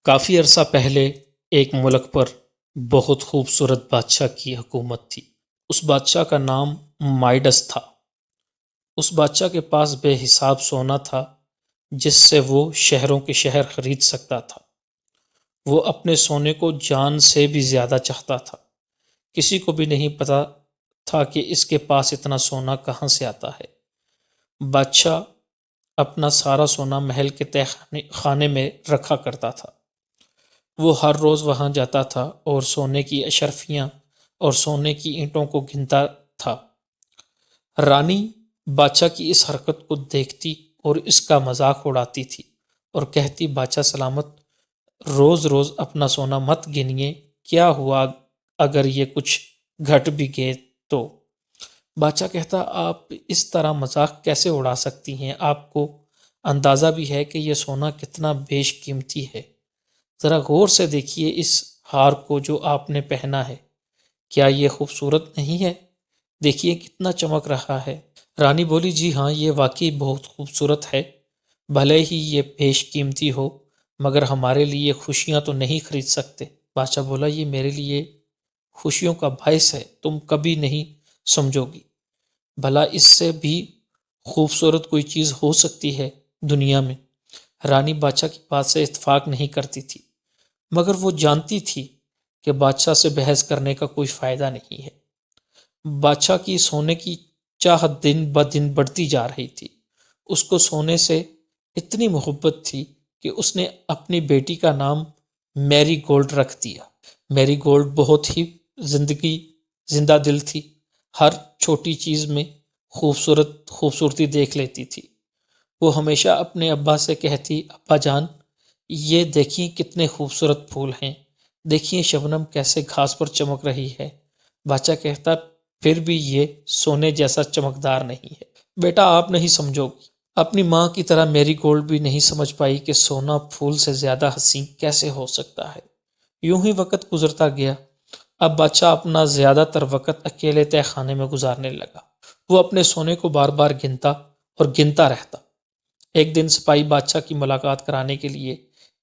کافی عرصہ پہلے ایک ملک پر بہت خوبصورت بادشاہ کی حکومت تھی۔ اس بادشاہ کا نام مائڈس تھا۔ اس بادشاہ کے پاس بے حساب سونا تھا جس سے وہ شہروں کے شہر خرید سکتا تھا۔ وہ اپنے سونے کو جان سے بھی زیادہ چاہتا تھا۔ کسی کو بھی نہیں پتا تھا کہ اس کے پاس اتنا سونا کہاں سے آتا ہے۔ بادشاہ اپنا سارا سونا محل کے تہ خانے میں رکھا کرتا تھا۔ وہ ہر روز وہاں جاتا تھا اور سونے کی اشرفیاں اور سونے کی اینٹوں کو گنتا تھا۔ رانی بادشاہ کی اس حرکت کو دیکھتی اور اس کا مذاق اڑاتی تھی اور کہتی، بادشاہ سلامت، روز روز اپنا سونا مت گنیے، کیا ہوا اگر یہ کچھ گھٹ بھی گئے تو؟ بادشاہ کہتا، آپ اس طرح مذاق کیسے اڑا سکتی ہیں؟ آپ کو اندازہ بھی ہے کہ یہ سونا کتنا بیش قیمتی ہے؟ ذرا غور سے دیکھیے اس ہار کو جو آپ نے پہنا ہے، کیا یہ خوبصورت نہیں ہے؟ دیکھیے کتنا چمک رہا ہے۔ رانی بولی، جی ہاں، یہ واقعی بہت خوبصورت ہے، بھلے ہی یہ بیش قیمتی ہو مگر ہمارے لیے خوشیاں تو نہیں خرید سکتے۔ بادشاہ بولا، یہ میرے لیے خوشیوں کا باعث ہے، تم کبھی نہیں سمجھو گی۔ بھلا اس سے بھی خوبصورت کوئی چیز ہو سکتی ہے دنیا میں؟ رانی بادشاہ کی بات سے اتفاق نہیں کرتی تھی مگر وہ جانتی تھی کہ بادشاہ سے بحث کرنے کا کوئی فائدہ نہیں ہے۔ بادشاہ کی سونے کی چاہت دن بدن بڑھتی جا رہی تھی۔ اس کو سونے سے اتنی محبت تھی کہ اس نے اپنی بیٹی کا نام میری گولڈ رکھ دیا۔ میری گولڈ بہت ہی زندہ دل تھی، ہر چھوٹی چیز میں خوبصورتی دیکھ لیتی تھی۔ وہ ہمیشہ اپنے ابا سے کہتی، ابا جان، یہ دیکھیں کتنے خوبصورت پھول ہیں، دیکھیں شبنم کیسے گھاس پر چمک رہی ہے۔ بادشاہ کہتا، پھر بھی یہ سونے جیسا چمکدار نہیں ہے۔ بیٹا، آپ نہیں سمجھو گی۔ اپنی ماں کی طرح میری گولڈ بھی نہیں سمجھ پائی کہ سونا پھول سے زیادہ حسین کیسے ہو سکتا ہے۔ یوں ہی وقت گزرتا گیا۔ اب بادشاہ اپنا زیادہ تر وقت اکیلے تہ خانے میں گزارنے لگا۔ وہ اپنے سونے کو بار بار گنتا اور گنتا رہتا۔ ایک دن سپاہی بادشاہ کی ملاقات کرانے کے لیے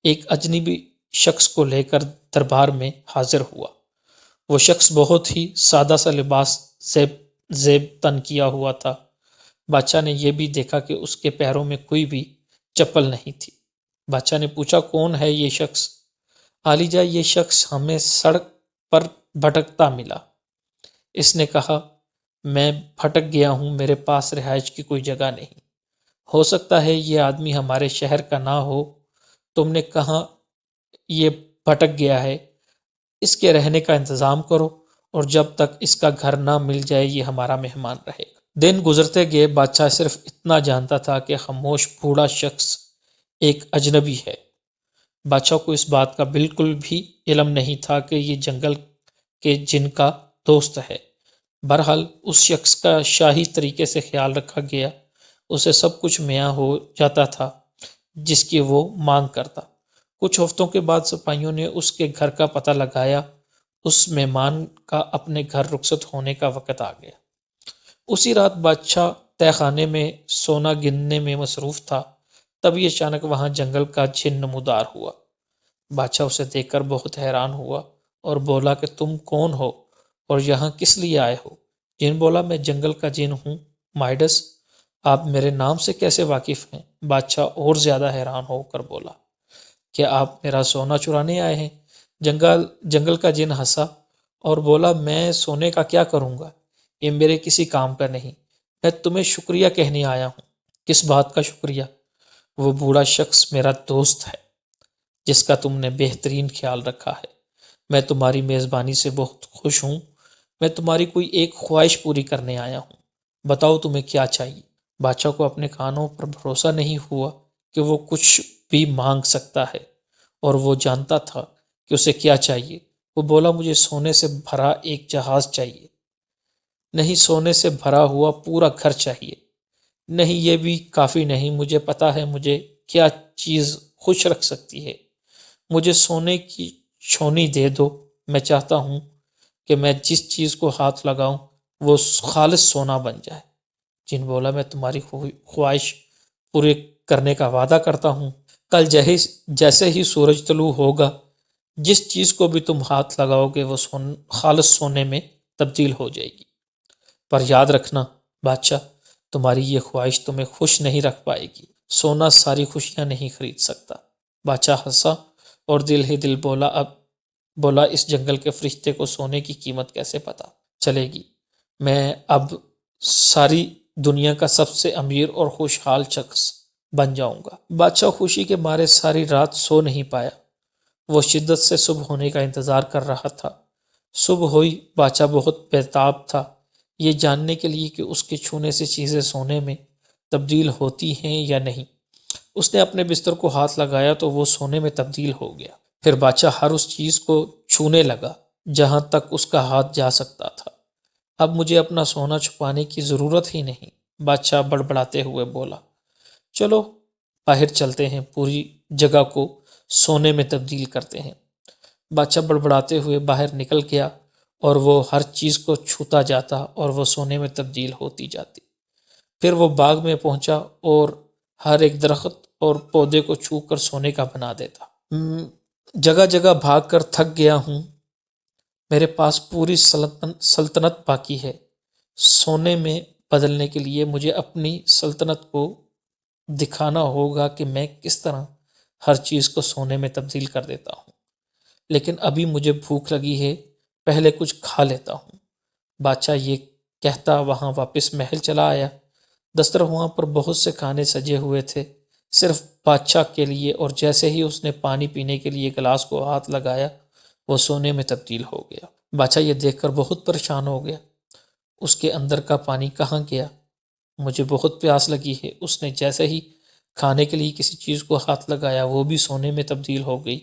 ایک اجنبی شخص کو لے کر دربار میں حاضر ہوا۔ وہ شخص بہت ہی سادہ سا لباس زیب تن کیا ہوا تھا۔ بادشاہ نے یہ بھی دیکھا کہ اس کے پیروں میں کوئی بھی چپل نہیں تھی۔ بادشاہ نے پوچھا، کون ہے یہ شخص؟ عالیجا، یہ شخص ہمیں سڑک پر بھٹکتا ملا۔ اس نے کہا، میں بھٹک گیا ہوں، میرے پاس رہائش کی کوئی جگہ نہیں۔ ہو سکتا ہے یہ آدمی ہمارے شہر کا نہ ہو۔ تم نے کہاں یہ بھٹک گیا ہے، اس کے رہنے کا انتظام کرو اور جب تک اس کا گھر نہ مل جائے یہ ہمارا مہمان رہے گا۔ دن گزرتے گئے، بادشاہ صرف اتنا جانتا تھا کہ خاموش بوڑھا شخص ایک اجنبی ہے۔ بادشاہ کو اس بات کا بالکل بھی علم نہیں تھا کہ یہ جنگل کے جن کا دوست ہے۔ بہرحال اس شخص کا شاہی طریقے سے خیال رکھا گیا، اسے سب کچھ میسر ہو جاتا تھا جس کی وہ مانگ کرتا۔ کچھ ہفتوں کے بعد سپاہیوں نے اس کے گھر کا پتہ لگایا۔ اس مہمان کا اپنے گھر رخصت ہونے کا وقت آ گیا۔ اسی رات بادشاہ تہ خانے میں سونا گننے میں مصروف تھا، تبھی اچانک وہاں جنگل کا جن نمودار ہوا۔ بادشاہ اسے دیکھ کر بہت حیران ہوا اور بولا کہ تم کون ہو اور یہاں کس لیے آئے ہو؟ جن بولا، میں جنگل کا جن ہوں مائڈس، آپ میرے نام سے کیسے واقف ہیں؟ بادشاہ اور زیادہ حیران ہو کر بولا، کیا آپ میرا سونا چرانے آئے ہیں؟ جنگل کا جن ہنسا اور بولا، میں سونے کا کیا کروں گا، یہ میرے کسی کام کا نہیں، میں تمہیں شکریہ کہنے آیا ہوں۔ کس بات کا شکریہ؟ وہ بوڑھا شخص میرا دوست ہے جس کا تم نے بہترین خیال رکھا ہے۔ میں تمہاری میزبانی سے بہت خوش ہوں۔ میں تمہاری کوئی ایک خواہش پوری کرنے آیا ہوں، بتاؤ تمہیں کیا چاہیے؟ بادشاہ کو اپنے کانوں پر بھروسہ نہیں ہوا کہ وہ کچھ بھی مانگ سکتا ہے اور وہ جانتا تھا کہ اسے کیا چاہیے۔ وہ بولا، مجھے سونے سے بھرا ایک جہاز چاہیے۔ نہیں، سونے سے بھرا ہوا پورا گھر چاہیے۔ نہیں، یہ بھی کافی نہیں، مجھے پتا ہے مجھے کیا چیز خوش رکھ سکتی ہے۔ مجھے سونے کی چھونی دے دو، میں چاہتا ہوں کہ میں جس چیز کو ہاتھ لگاؤں وہ خالص سونا بن جائے۔ جن بولا، میں تمہاری خواہش پورے کرنے کا وعدہ کرتا ہوں۔ کل جیسے ہی سورج طلوع ہوگا جس چیز کو بھی تم ہاتھ لگاؤ گے وہ خالص سونے میں تبدیل ہو جائے گی۔ پر یاد رکھنا بادشاہ، تمہاری یہ خواہش تمہیں خوش نہیں رکھ پائے گی، سونا ساری خوشیاں نہیں خرید سکتا۔ بادشاہ ہنسا اور دل ہی دل بولا اس جنگل کے فرشتے کو سونے کی قیمت کیسے پتا چلے گی؟ میں اب ساری دنیا کا سب سے امیر اور خوشحال شخص بن جاؤں گا۔ بادشاہ خوشی کے مارے ساری رات سو نہیں پایا، وہ شدت سے صبح ہونے کا انتظار کر رہا تھا۔ صبح ہوئی، بادشاہ بہت بیتاب تھا یہ جاننے کے لیے کہ اس کے چھونے سے چیزیں سونے میں تبدیل ہوتی ہیں یا نہیں۔ اس نے اپنے بستر کو ہاتھ لگایا تو وہ سونے میں تبدیل ہو گیا۔ پھر بادشاہ ہر اس چیز کو چھونے لگا جہاں تک اس کا ہاتھ جا سکتا تھا۔ اب مجھے اپنا سونا چھپانے کی ضرورت ہی نہیں، بادشاہ بڑبڑاتے ہوئے بولا۔ چلو باہر چلتے ہیں، پوری جگہ کو سونے میں تبدیل کرتے ہیں۔ بادشاہ بڑبڑاتے ہوئے باہر نکل گیا اور وہ ہر چیز کو چھوتا جاتا اور وہ سونے میں تبدیل ہوتی جاتی۔ پھر وہ باغ میں پہنچا اور ہر ایک درخت اور پودے کو چھو کر سونے کا بنا دیتا۔ جگہ جگہ بھاگ کر تھک گیا ہوں، میرے پاس پوری سلطنت باقی ہے۔ سونے میں بدلنے کے لیے مجھے اپنی سلطنت کو دکھانا ہوگا کہ میں کس طرح ہر چیز کو سونے میں تبدیل کر دیتا ہوں۔ لیکن ابھی مجھے بھوک لگی ہے، پہلے کچھ کھا لیتا ہوں۔ بادشاہ یہ کہتا وہاں واپس محل چلا آیا۔ دسترخوان پر بہت سے کھانے سجے ہوئے تھے صرف بادشاہ کے لیے، اور جیسے ہی اس نے پانی پینے کے لیے گلاس کو ہاتھ لگایا وہ سونے میں تبدیل ہو گیا۔ بادشاہ یہ دیکھ کر بہت پریشان ہو گیا، اس کے اندر کا پانی کہاں گیا؟ مجھے بہت پیاس لگی ہے۔ اس نے جیسے ہی کھانے کے لیے کسی چیز کو ہاتھ لگایا وہ بھی سونے میں تبدیل ہو گئی۔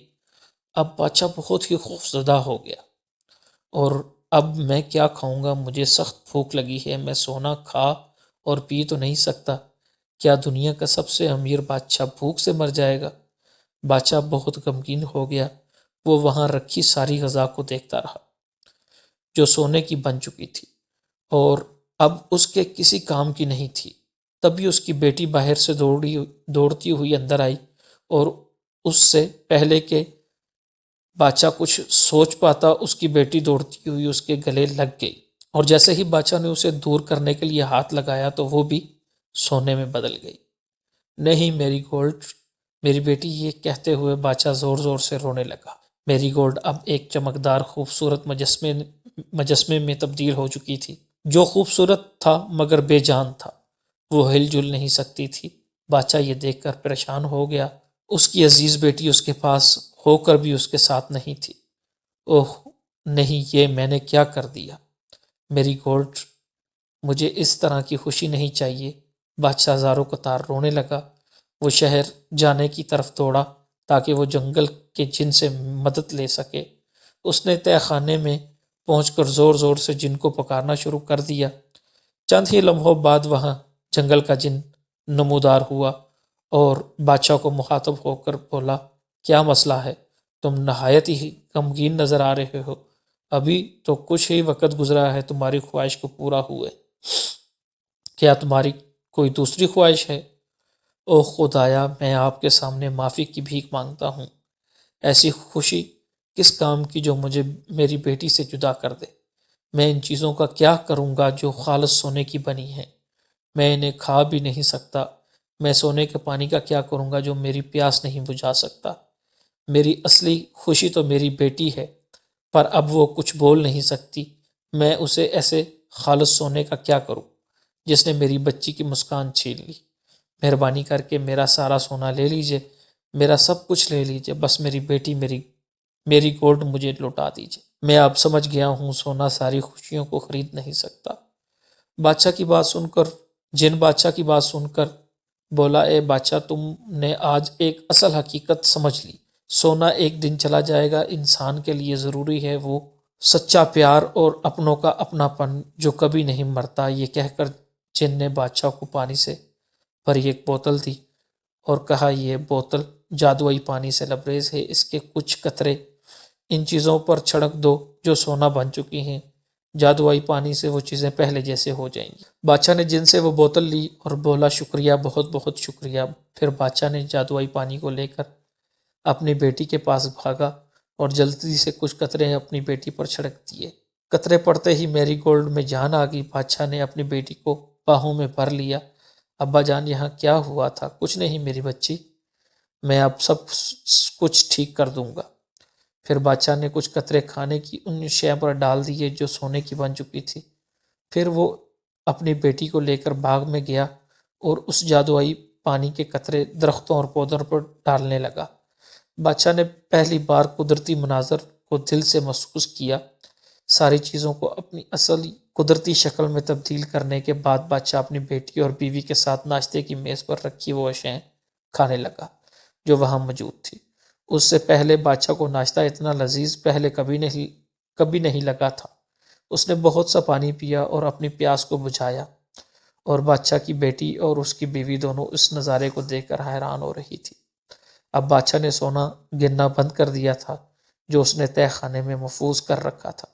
اب بادشاہ بہت ہی خوفزدہ ہو گیا، اور اب میں کیا کھاؤں گا؟ مجھے سخت بھوک لگی ہے، میں سونا کھا اور پی تو نہیں سکتا۔ کیا دنیا کا سب سے امیر بادشاہ بھوک سے مر جائے گا؟ بادشاہ بہت غمگین ہو گیا، وہ وہاں رکھی ساری غذا کو دیکھتا رہا جو سونے کی بن چکی تھی اور اب اس کے کسی کام کی نہیں تھی۔ تبھی اس کی بیٹی باہر سے دوڑتی ہوئی اندر آئی، اور اس سے پہلے کہ بادشاہ کچھ سوچ پاتا اس کی بیٹی دوڑتی ہوئی اس کے گلے لگ گئی، اور جیسے ہی بادشاہ نے اسے دور کرنے کے لیے ہاتھ لگایا تو وہ بھی سونے میں بدل گئی۔ نہیں میری گولڈ، میری بیٹی، یہ کہتے ہوئے بادشاہ زور زور سے رونے لگا۔ میری گولڈ اب ایک چمکدار خوبصورت مجسمے میں تبدیل ہو چکی تھی، جو خوبصورت تھا مگر بے جان تھا، وہ ہل جل نہیں سکتی تھی۔ بادشاہ یہ دیکھ کر پریشان ہو گیا، اس کی عزیز بیٹی اس کے پاس ہو کر بھی اس کے ساتھ نہیں تھی۔ اوہ نہیں، یہ میں نے کیا کر دیا؟ میری گولڈ، مجھے اس طرح کی خوشی نہیں چاہیے۔ بادشاہ زاروں قطار رونے لگا۔ وہ شہر جانے کی طرف دوڑا تاکہ وہ جنگل کے جن سے مدد لے سکے۔ اس نے تہہ خانے میں پہنچ کر زور زور سے جن کو پکارنا شروع کر دیا۔ چند ہی لمحوں بعد وہاں جنگل کا جن نمودار ہوا اور بادشاہ کو مخاطب ہو کر بولا، کیا مسئلہ ہے؟ تم نہایت ہی غمگین نظر آ رہے ہو، ابھی تو کچھ ہی وقت گزرا ہے تمہاری خواہش کو پورا ہوئے، کیا تمہاری کوئی دوسری خواہش ہے؟ اوہ خدایا، میں آپ کے سامنے معافی کی بھیک مانگتا ہوں، ایسی خوشی کس کام کی جو مجھے میری بیٹی سے جدا کر دے؟ میں ان چیزوں کا کیا کروں گا جو خالص سونے کی بنی ہیں؟ میں انہیں کھا بھی نہیں سکتا۔ میں سونے کے پانی کا کیا کروں گا جو میری پیاس نہیں بجھا سکتا؟ میری اصلی خوشی تو میری بیٹی ہے، پر اب وہ کچھ بول نہیں سکتی۔ میں اسے ایسے خالص سونے کا کیا کروں جس نے میری بچی کی مسکان چھین لی؟ مہربانی کر کے میرا سارا سونا لے لیجئے، میرا سب کچھ لے لیجئے، بس میری بیٹی، میری گولڈ مجھے لوٹا دیجئے۔ میں اب سمجھ گیا ہوں سونا ساری خوشیوں کو خرید نہیں سکتا۔ بادشاہ کی بات سن کر بولا، اے بادشاہ، تم نے آج ایک اصل حقیقت سمجھ لی۔ سونا ایک دن چلا جائے گا، انسان کے لیے ضروری ہے وہ سچا پیار اور اپنوں کا اپناپن جو کبھی نہیں مرتا۔ یہ کہہ کر جن نے بادشاہ کو پانی سے بھری ایک بوتل دی اور کہا، یہ بوتل جادوئی پانی سے لبریز ہے، اس کے کچھ قطرے ان چیزوں پر چھڑک دو جو سونا بن چکی ہیں، جادوائی پانی سے وہ چیزیں پہلے جیسے ہو جائیں گی۔ بادشاہ نے جن سے وہ بوتل لی اور بولا شکریہ، بہت بہت شکریہ۔ پھر بادشاہ نے جادوائی پانی کو لے کر اپنی بیٹی کے پاس بھاگا اور جلدی سے کچھ قطرے اپنی بیٹی پر چھڑک دیے۔ قطرے پڑتے ہی میری گولڈ میں جان آ گئی۔ بادشاہ نے اپنی بیٹی کو باہوں میں بھر لیا۔ ابا جان یہاں کیا ہوا تھا؟ کچھ نہیں میری بچی، میں اب سب کچھ ٹھیک کر دوں گا۔ پھر بادشاہ نے کچھ قطرے کھانے کی ان شے پر ڈال دیے جو سونے کی بن چکی تھی۔ پھر وہ اپنی بیٹی کو لے کر باغ میں گیا اور اس جادوائی پانی کے قطرے درختوں اور پودوں پر ڈالنے لگا۔ بادشاہ نے پہلی بار قدرتی مناظر کو دل سے محسوس کیا۔ ساری چیزوں کو اپنی اصلی قدرتی شکل میں تبدیل کرنے کے بعد بادشاہ اپنی بیٹی اور بیوی کے ساتھ ناشتے کی میز پر رکھی وہ اشیاء کھانے لگا جو وہاں موجود تھی۔ اس سے پہلے بادشاہ کو ناشتہ اتنا لذیذ پہلے کبھی نہیں لگا تھا۔ اس نے بہت سا پانی پیا اور اپنی پیاس کو بجھایا، اور بادشاہ کی بیٹی اور اس کی بیوی دونوں اس نظارے کو دیکھ کر حیران ہو رہی تھی۔ اب بادشاہ نے سونا گننا بند کر دیا تھا جو اس نے تہہ خانے میں محفوظ کر رکھا تھا۔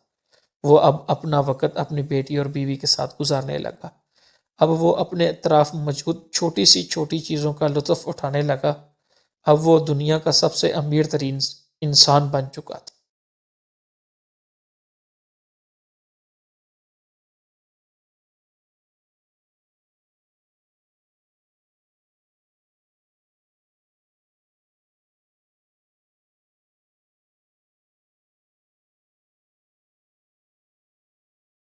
وہ اب اپنا وقت اپنی بیٹی اور بیوی کے ساتھ گزارنے لگا۔ اب وہ اپنے اطراف موجود چھوٹی سی چھوٹی چیزوں کا لطف اٹھانے لگا۔ اب وہ دنیا کا سب سے امیر ترین انسان بن چکا تھا۔